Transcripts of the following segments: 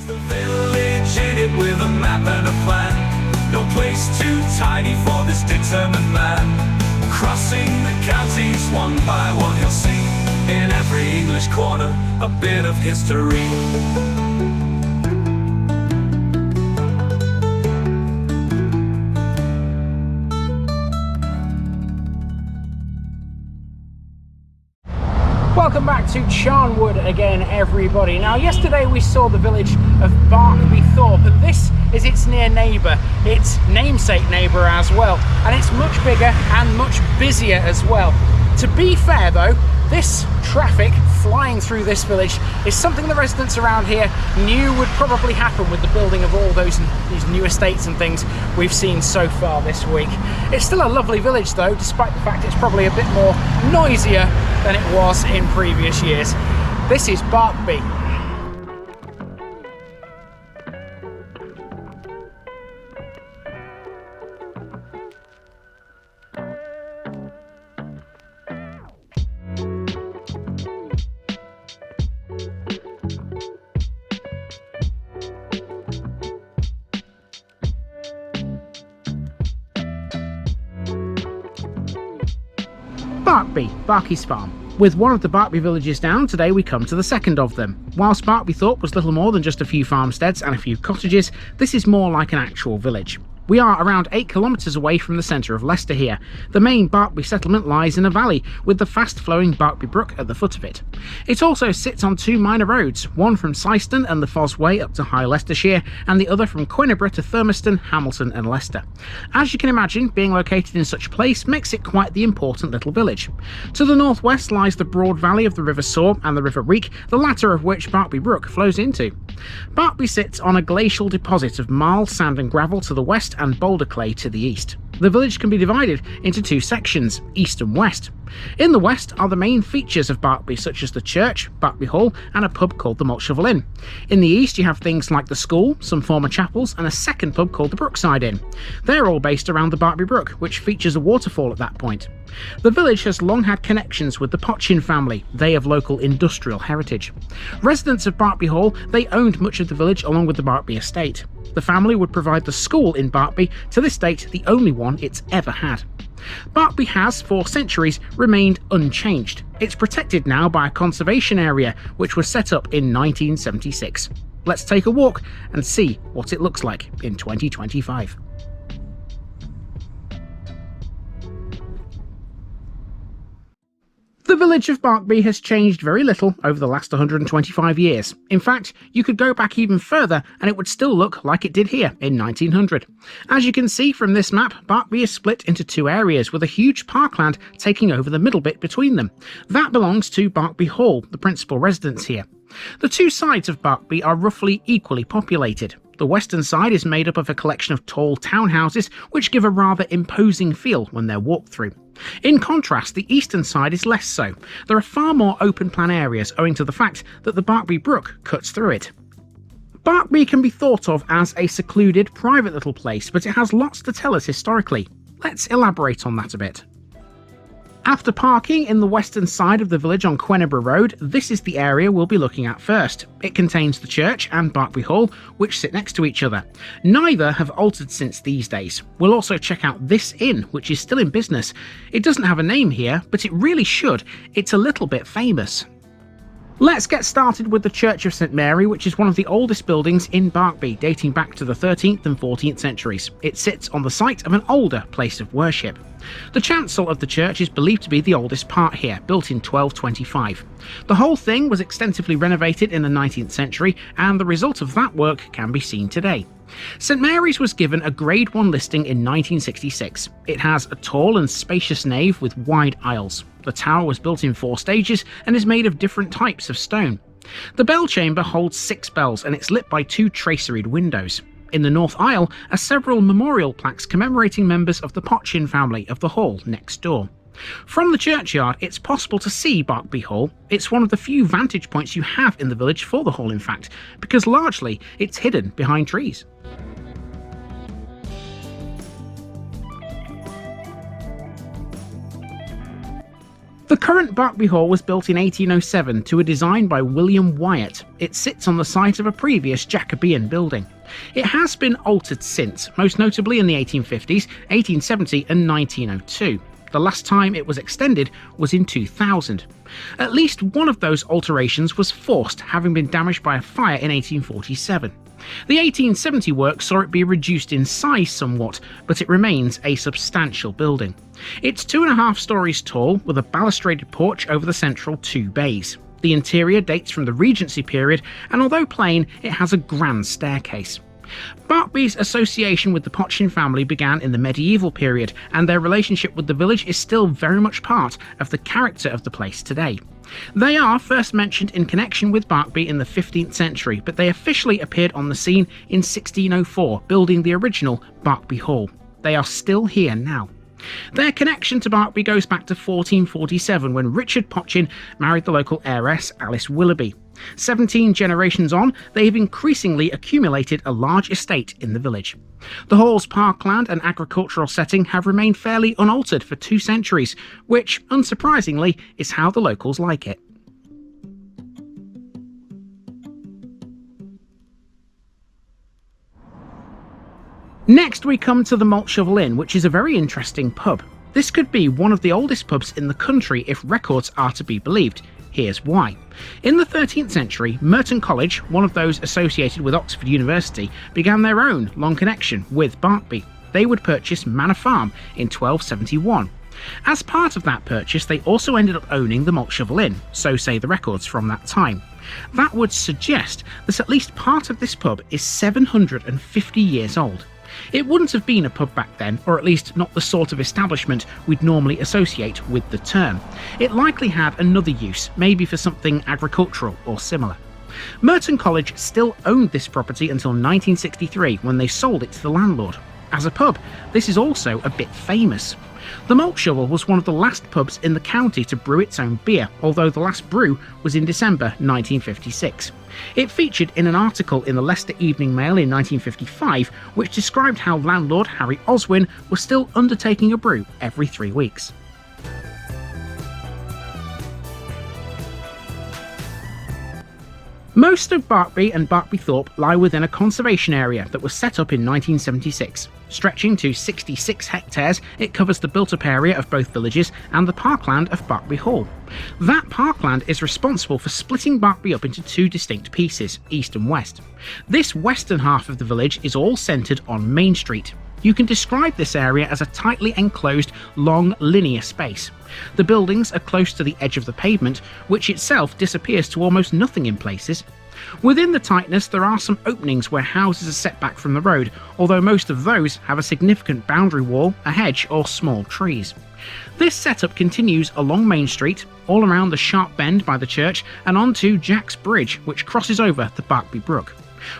The village in it with a map and a plan. No place too tiny for this determined man. Crossing the counties one by one, you'll see in every English corner a bit of history. Welcome back to Charnwood again, everybody. Now, yesterday we saw the village of Barkby Thorpe, and this is its near neighbour, its namesake neighbour as well, and it's much bigger and much busier as well. To be fair though, this traffic flying through this village is something the residents around here knew would probably happen with the building of all these new estates and things we've seen so far this week. It's still a lovely village though, despite the fact it's probably a bit more noisier than it was in previous years. This is Barkby. Barkby, Barkey's farm. With one of the Barkby villages down, today we come to the second of them. Whilst Barkby Thorpe was little more than just a few farmsteads and a few cottages, this is more like an actual village. We are around 8 kilometres away from the centre of Leicester here. The main Barkby settlement lies in a valley, with the fast-flowing Barkby Brook at the foot of it. It also sits on 2 minor roads, one from Syston and the Foss Way up to High Leicestershire, and the other from Queneborough to Thurmaston, Hamilton and Leicester. As you can imagine, being located in such a place makes it quite the important little village. To the northwest lies the broad valley of the River Soar and the River Reek, the latter of which Barkby Brook flows into. Barkby sits on a glacial deposit of marl, sand and gravel to the west and boulder clay to the east. The village can be divided into 2 sections, east and west. In the west are the main features of Barkby, such as the church, Barkby Hall, and a pub called the Malt Shovel Inn. In the east you have things like the school, some former chapels, and a second pub called the Brookside Inn. They're all based around the Barkby Brook, which features a waterfall at that point. The village has long had connections with the Pochin family, they of local industrial heritage. Residents of Barkby Hall, they owned much of the village along with the Barkby estate. The family would provide the school in Barkby, to this date the only one it's ever had. Barkby has, for centuries, remained unchanged. It's protected now by a conservation area, which was set up in 1976. Let's take a walk and see what it looks like in 2025. The village of Barkby has changed very little over the last 125 years. In fact, you could go back even further and it would still look like it did here in 1900. As you can see from this map, Barkby is split into 2 areas with a huge parkland taking over the middle bit between them. That belongs to Barkby Hall, the principal residence here. The 2 sides of Barkby are roughly equally populated. The western side is made up of a collection of tall townhouses which give a rather imposing feel when they're walked through. In contrast, the eastern side is less so. There are far more open plan areas owing to the fact that the Barkby Brook cuts through it. Barkby can be thought of as a secluded, private little place, but it has lots to tell us historically. Let's elaborate on that a bit. After parking in the western side of the village on Queneborough Road, this is the area we'll be looking at first. It contains the church and Barkby Hall, which sit next to each other. Neither have altered since these days. We'll also check out this inn, which is still in business. It doesn't have a name here, but it really should. It's a little bit famous. Let's get started with the Church of St Mary, which is one of the oldest buildings in Barkby, dating back to the 13th and 14th centuries. It sits on the site of an older place of worship. The chancel of the church is believed to be the oldest part here, built in 1225. The whole thing was extensively renovated in the 19th century, and the result of that work can be seen today. St Mary's was given a Grade 1 listing in 1966. It has a tall and spacious nave with wide aisles. The tower was built in 4 stages and is made of different types of stone. The bell chamber holds 6 bells and it's lit by 2 traceried windows. In the north aisle are several memorial plaques commemorating members of the Pochin family of the hall next door. From the churchyard, it's possible to see Barkby Hall. It's one of the few vantage points you have in the village for the hall, in fact, because largely it's hidden behind trees. The current Barkby Hall was built in 1807 to a design by William Wyatt. It sits on the site of a previous Jacobean building. It has been altered since, most notably in the 1850s, 1870 and 1902. The last time it was extended was in 2000. At least one of those alterations was forced, having been damaged by a fire in 1847. The 1870 work saw it be reduced in size somewhat, but it remains a substantial building. It's 2.5 stories tall, with a balustraded porch over the central 2 bays. The interior dates from the Regency period, and although plain, it has a grand staircase. Barkby's association with the Pochin family began in the medieval period, and their relationship with the village is still very much part of the character of the place today. They are first mentioned in connection with Barkby in the 15th century, but they officially appeared on the scene in 1604, building the original Barkby Hall. They are still here now. Their connection to Barkby goes back to 1447, when Richard Pochin married the local heiress Alice Willoughby. 17 generations on, they have increasingly accumulated a large estate in the village. The hall's parkland and agricultural setting have remained fairly unaltered for 2 centuries, which, unsurprisingly, is how the locals like it. Next we come to the Malt Shovel Inn, which is a very interesting pub. This could be one of the oldest pubs in the country if records are to be believed. Here's why. In the 13th century, Merton College, one of those associated with Oxford University, began their own long connection with Barkby. They would purchase Manor Farm in 1271. As part of that purchase, they also ended up owning the Malt Shovel Inn, so say the records from that time. That would suggest that at least part of this pub is 750 years old. It wouldn't have been a pub back then, or at least not the sort of establishment we'd normally associate with the term. It likely had another use, maybe for something agricultural or similar. Merton College still owned this property until 1963, when they sold it to the landlord. As a pub, this is also a bit famous. The Malt Shovel was one of the last pubs in the county to brew its own beer, although the last brew was in December 1956. It featured in an article in the Leicester Evening Mail in 1955, which described how landlord Harry Oswin was still undertaking a brew every 3 weeks. Most of Barkby and Barkby Thorpe lie within a conservation area that was set up in 1976. Stretching to 66 hectares, it covers the built-up area of both villages and the parkland of Barkby Hall. That parkland is responsible for splitting Barkby up into 2 distinct pieces, east and west. This western half of the village is all centred on Main Street. You can describe this area as a tightly enclosed, long, linear space. The buildings are close to the edge of the pavement, which itself disappears to almost nothing in places. Within the tightness, there are some openings where houses are set back from the road, although most of those have a significant boundary wall, a hedge, or small trees. This setup continues along Main Street, all around the sharp bend by the church, and onto Jack's Bridge, which crosses over the Barkby Brook.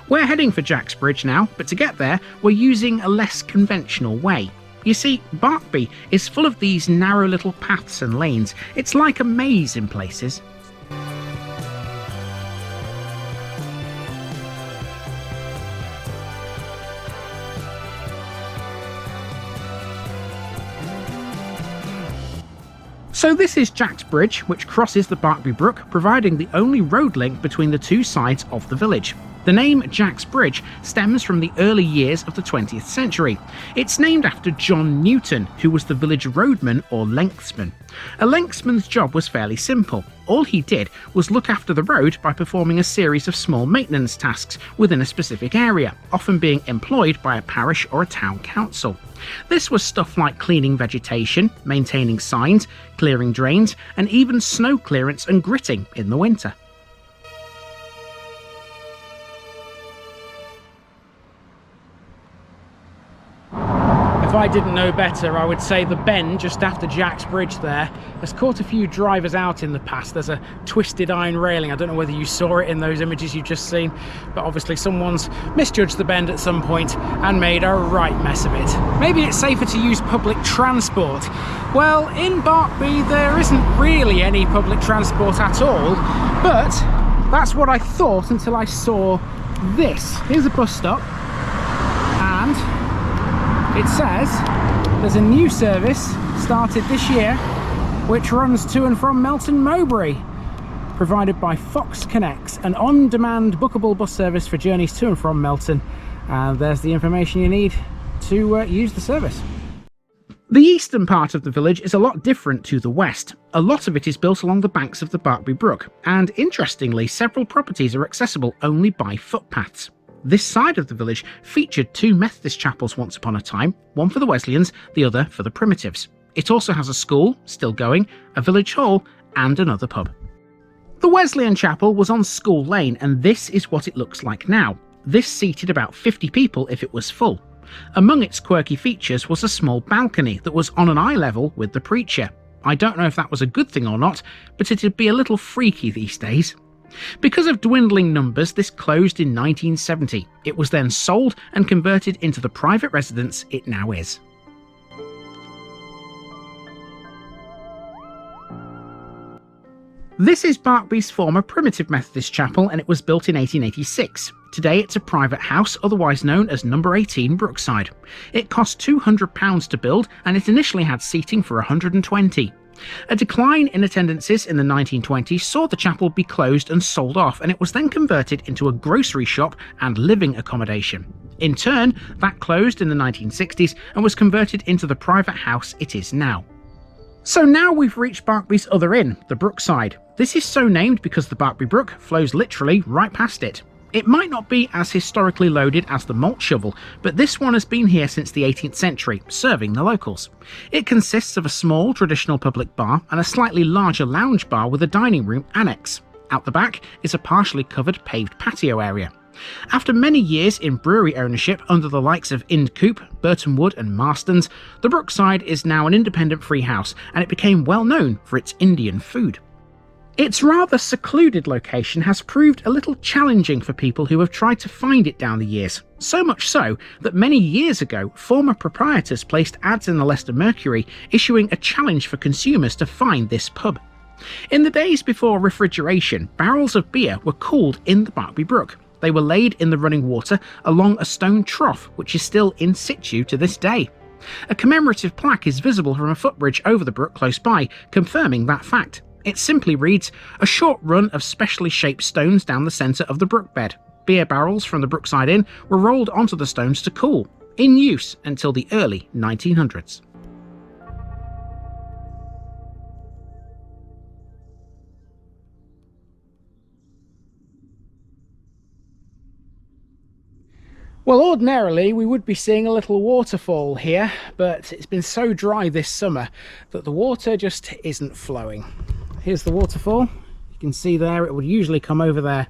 We're heading for Jack's Bridge now, but to get there, we're using a less conventional way. You see, Barkby is full of these narrow little paths and lanes. It's like a maze in places. So this is Jack's Bridge, which crosses the Barkby Brook, providing the only road link between the 2 sides of the village. The name Jack's Bridge stems from the early years of the 20th century. It's named after John Newton, who was the village roadman or lengthsman. A lengthsman's job was fairly simple. All he did was look after the road by performing a series of small maintenance tasks within a specific area, often being employed by a parish or a town council. This was stuff like cleaning vegetation, maintaining signs, clearing drains, and even snow clearance and gritting in the winter. If I didn't know better, I would say the bend just after Jack's Bridge there has caught a few drivers out in the past. There's a twisted iron railing. I don't know whether you saw it in those images you've just seen, but obviously someone's misjudged the bend at some point and made a right mess of it. Maybe it's safer to use public transport. Well, in Barkby there isn't really any public transport at all, but that's what I thought until I saw this. Here's a bus stop, and it says there's a new service started this year which runs to and from Melton Mowbray, provided by Fox Connects, an on-demand bookable bus service for journeys to and from Melton. And there's the information you need to use the service. The eastern part of the village is a lot different to the west. A lot of it is built along the banks of the Barkby Brook, and interestingly, several properties are accessible only by footpaths. This side of the village featured two Methodist chapels once upon a time, one for the Wesleyans, the other for the Primitives. It also has a school, still going, a village hall, and another pub. The Wesleyan chapel was on School Lane, and this is what it looks like now. This seated about 50 people if it was full. Among its quirky features was a small balcony that was on an eye level with the preacher. I don't know if that was a good thing or not, but it'd be a little freaky these days. Because of dwindling numbers, this closed in 1970. It was then sold and converted into the private residence it now is. This is Barkby's former Primitive Methodist Chapel, and it was built in 1886. Today it's a private house, otherwise known as number 18 Brookside. It cost £200 to build, and it initially had seating for 120. A decline in attendances in the 1920s saw the chapel be closed and sold off, and it was then converted into a grocery shop and living accommodation. In turn, that closed in the 1960s and was converted into the private house it is now. So now we've reached Barkby's other inn, the Brookside. This is so named because the Barkby Brook flows literally right past it. It might not be as historically loaded as the Malt Shovel, but this one has been here since the 18th century, serving the locals. It consists of a small traditional public bar and a slightly larger lounge bar with a dining room annex. Out the back is a partially covered paved patio area. After many years in brewery ownership under the likes of Coop, Burton Wood and Marston's, the Brookside is now an independent free house, and it became well known for its Indian food. Its rather secluded location has proved a little challenging for people who have tried to find it down the years, so much so that many years ago former proprietors placed ads in the Leicester Mercury issuing a challenge for consumers to find this pub. In the days before refrigeration, barrels of beer were cooled in the Barkby Brook. They were laid in the running water along a stone trough, which is still in situ to this day. A commemorative plaque is visible from a footbridge over the brook close by, confirming that fact. It simply reads, "A short run of specially shaped stones down the centre of the brook bed. Beer barrels from the Brookside Inn were rolled onto the stones to cool, in use until the early 1900s. Well, ordinarily we would be seeing a little waterfall here, but it's been so dry this summer that the water just isn't flowing. Here's the waterfall. You can see there it would usually come over there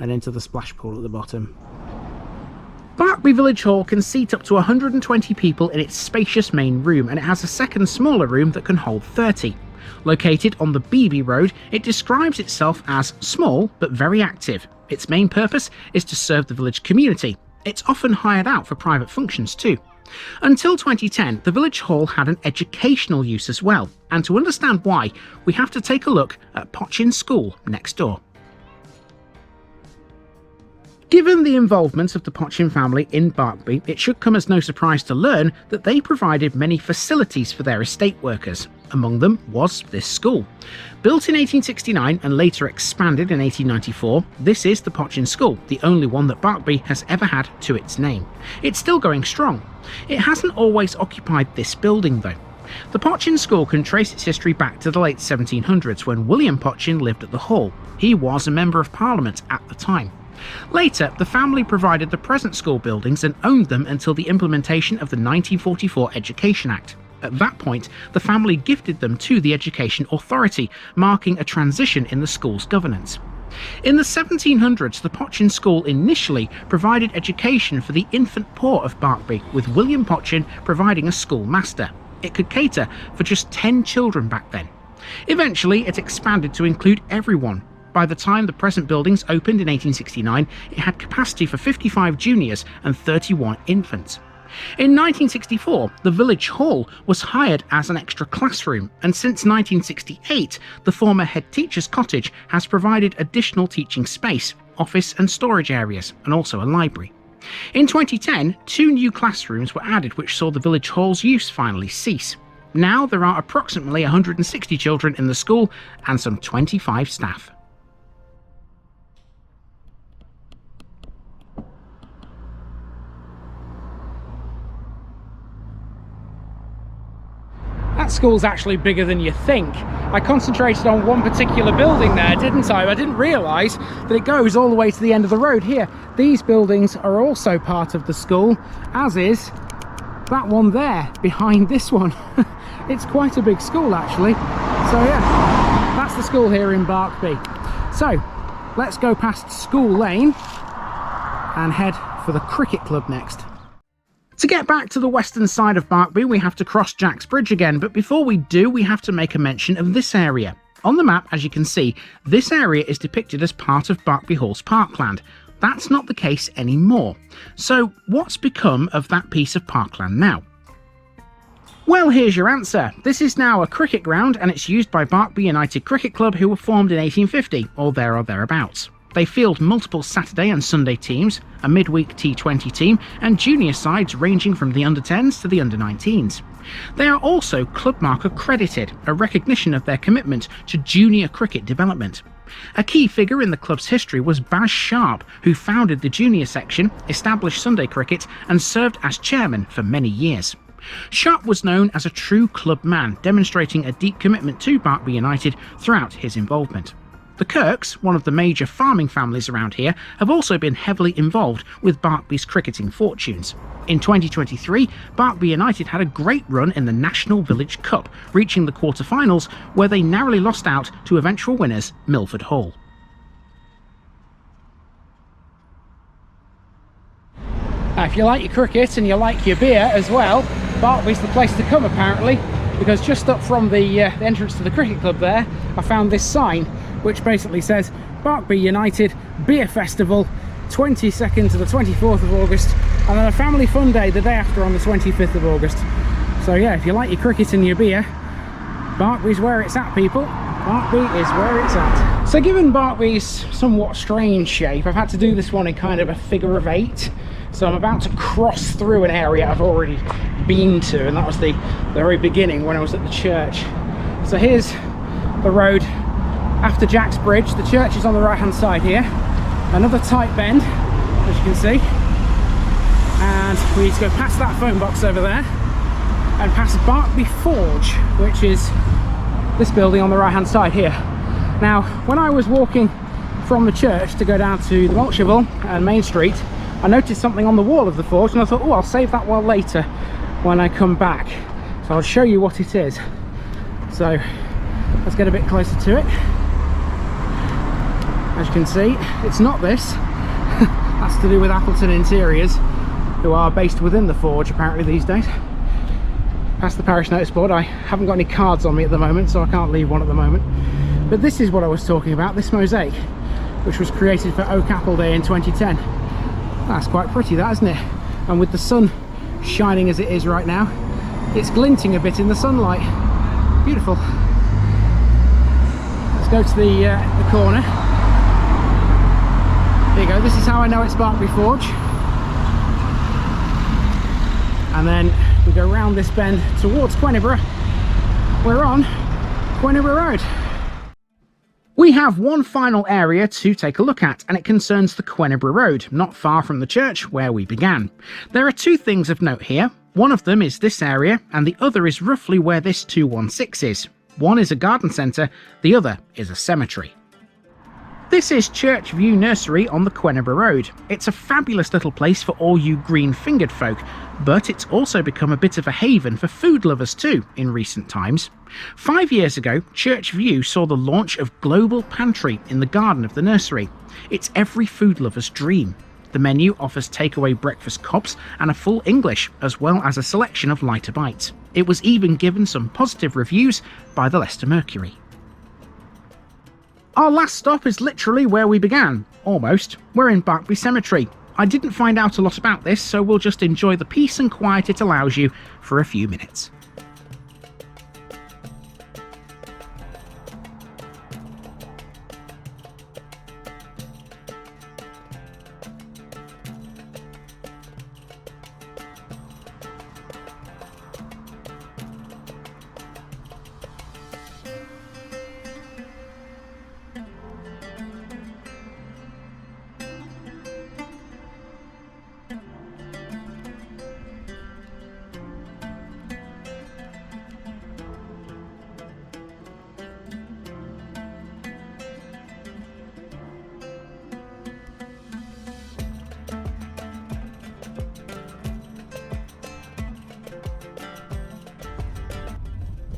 and into the splash pool at the bottom. Barkby Village Hall can seat up to 120 people in its spacious main room, and it has a second smaller room that can hold 30. Located on the Beeby Road, it describes itself as small but very active. Its main purpose is to serve the village community. It's often hired out for private functions too. Until 2010, the Village Hall had an educational use as well, and to understand why, we have to take a look at Pochin School next door. Given the involvement of the Pochin family in Barkby, it should come as no surprise to learn that they provided many facilities for their estate workers. Among them was this school. Built in 1869 and later expanded in 1894, this is the Pochin School, the only one that Barkby has ever had to its name. It's still going strong. It hasn't always occupied this building though. The Pochin School can trace its history back to the late 1700s when William Pochin lived at the hall. He was a Member of Parliament at the time. Later, the family provided the present school buildings and owned them until the implementation of the 1944 Education Act. At that point, the family gifted them to the Education Authority, marking a transition in the school's governance. In the 1700s, the Pochin School initially provided education for the infant poor of Barkby, with William Pochin providing a schoolmaster. It could cater for just 10 children back then. Eventually, it expanded to include everyone. By the time the present buildings opened in 1869, it had capacity for 55 juniors and 31 infants. In 1964, the Village Hall was hired as an extra classroom, and since 1968, the former head teacher's cottage has provided additional teaching space, office and storage areas, and also a library. In 2010, 2 new classrooms were added which saw the Village Hall's use finally cease. Now there are approximately 160 children in the school and some 25 staff. That school's actually bigger than you think. I concentrated on one particular building there, didn't I? I didn't realise that it goes all the way to the end of the road here. These buildings are also part of the school, as is that one there behind this one. It's quite a big school actually. So yeah, that's the school here in Barkby. So let's go past School Lane and head for the cricket club next. To get back to the western side of Barkby, we have to cross Jack's Bridge again, but before we do, we have to make a mention of this area. On the map, as you can see, this area is depicted as part of Barkby Hall's parkland. That's not the case anymore. So what's become of that piece of parkland now? Well, here's your answer. This is now a cricket ground and it's used by Barkby United Cricket Club, who were formed in 1850, or there or thereabouts. They field multiple Saturday and Sunday teams, a midweek T20 team, and junior sides ranging from the under-10s to the under-19s. They are also Club Mark accredited, a recognition of their commitment to junior cricket development. A key figure in the club's history was Baz Sharp, who founded the junior section, established Sunday cricket, and served as chairman for many years. Sharp was known as a true club man, demonstrating a deep commitment to Barkby United throughout his involvement. The Kirks, one of the major farming families around here, have also been heavily involved with Barkby's cricketing fortunes. In 2023, Barkby United had a great run in the National Village Cup, reaching the quarter-finals, where they narrowly lost out to eventual winners Milford Hall. Now, if you like your cricket and you like your beer as well, Barkby's the place to come apparently, because just up from the entrance to the cricket club there, I found this sign which basically says Barkby United Beer Festival 22nd to the 24th of August, and then a family fun day the day after on the 25th of August. So yeah, if you like your cricket and your beer, Barkby's where it's at, people. Barkby is where it's at. So given Barkby's somewhat strange shape, I've had to do this one in kind of a figure of 8. So I'm about to cross through an area I've already been to, and that was the very beginning when I was at the church. So here's the road after Jack's Bridge. The church is on the right hand side here. Another tight bend, as you can see. And we need to go past that phone box over there and past Barkby Forge, which is this building on the right hand side here. Now, when I was walking from the church to go down to the Malt Shovel and Main Street, I noticed something on the wall of the forge and I thought, oh, I'll save that one later when I come back. So I'll show you what it is. So let's get a bit closer to it. As you can see, it's not this. That's to do with Appleton Interiors, who are based within the forge apparently these days. Past the parish notice board. I haven't got any cards on me at the moment, so I can't leave one at the moment. But this is what I was talking about, this mosaic, which was created for Oak Apple Day in 2010. That's quite pretty, that, isn't it? And with the sun shining as it is right now, it's glinting a bit in the sunlight. Beautiful. Let's go to the corner. There you go, this is how I know it's Barkby Forge. And then we go round this bend towards Queniborough. We're on Queniborough Road. We have one final area to take a look at, and it concerns the Queniborough Road, not far from the church where we began. There are two things of note here. One of them is this area, and the other is roughly where this 216 is. One is a garden centre, the other is a cemetery. This is Church View Nursery on the Queniborough Road. It's a fabulous little place for all you green-fingered folk, but it's also become a bit of a haven for food lovers too in recent times. 5 years ago, Church View saw the launch of Global Pantry in the garden of the nursery. It's every food lover's dream. The menu offers takeaway breakfast cobs and a full English, as well as a selection of lighter bites. It was even given some positive reviews by the Leicester Mercury. Our last stop is literally where we began. Almost. We're in Barkby Cemetery. I didn't find out a lot about this, so we'll just enjoy the peace and quiet it allows you for a few minutes.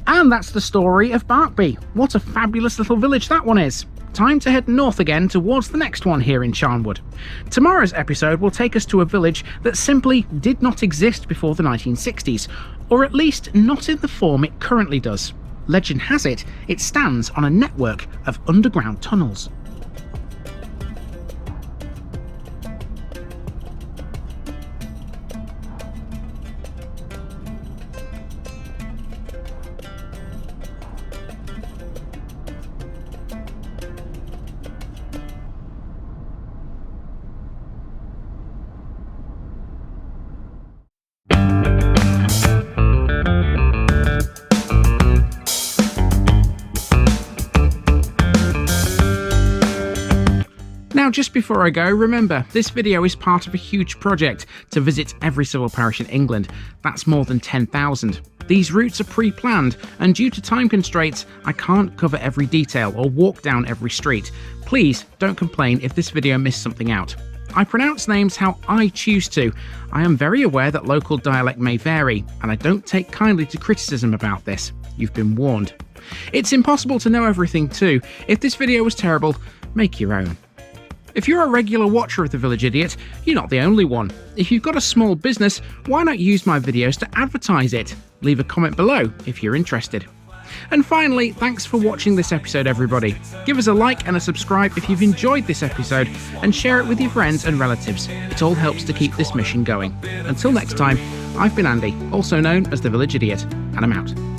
And that's the story of Barkby. What a fabulous little village that one is. Time to head north again towards the next one here in Charnwood. Tomorrow's episode will take us to a village that simply did not exist before the 1960s, or at least not in the form it currently does. Legend has it, it stands on a network of underground tunnels. Now, just before I go, remember, this video is part of a huge project to visit every civil parish in England. That's more than 10,000. These routes are pre-planned, and due to time constraints, I can't cover every detail or walk down every street. Please don't complain if this video missed something out. I pronounce names how I choose to. I am very aware that local dialect may vary, and I don't take kindly to criticism about this. You've been warned. It's impossible to know everything too. If this video was terrible, make your own. If you're a regular watcher of The Village Idiot, you're not the only one. If you've got a small business, why not use my videos to advertise it? Leave a comment below if you're interested. And finally, thanks for watching this episode, everybody. Give us a like and a subscribe if you've enjoyed this episode, and share it with your friends and relatives. It all helps to keep this mission going. Until next time, I've been Andy, also known as The Village Idiot, and I'm out.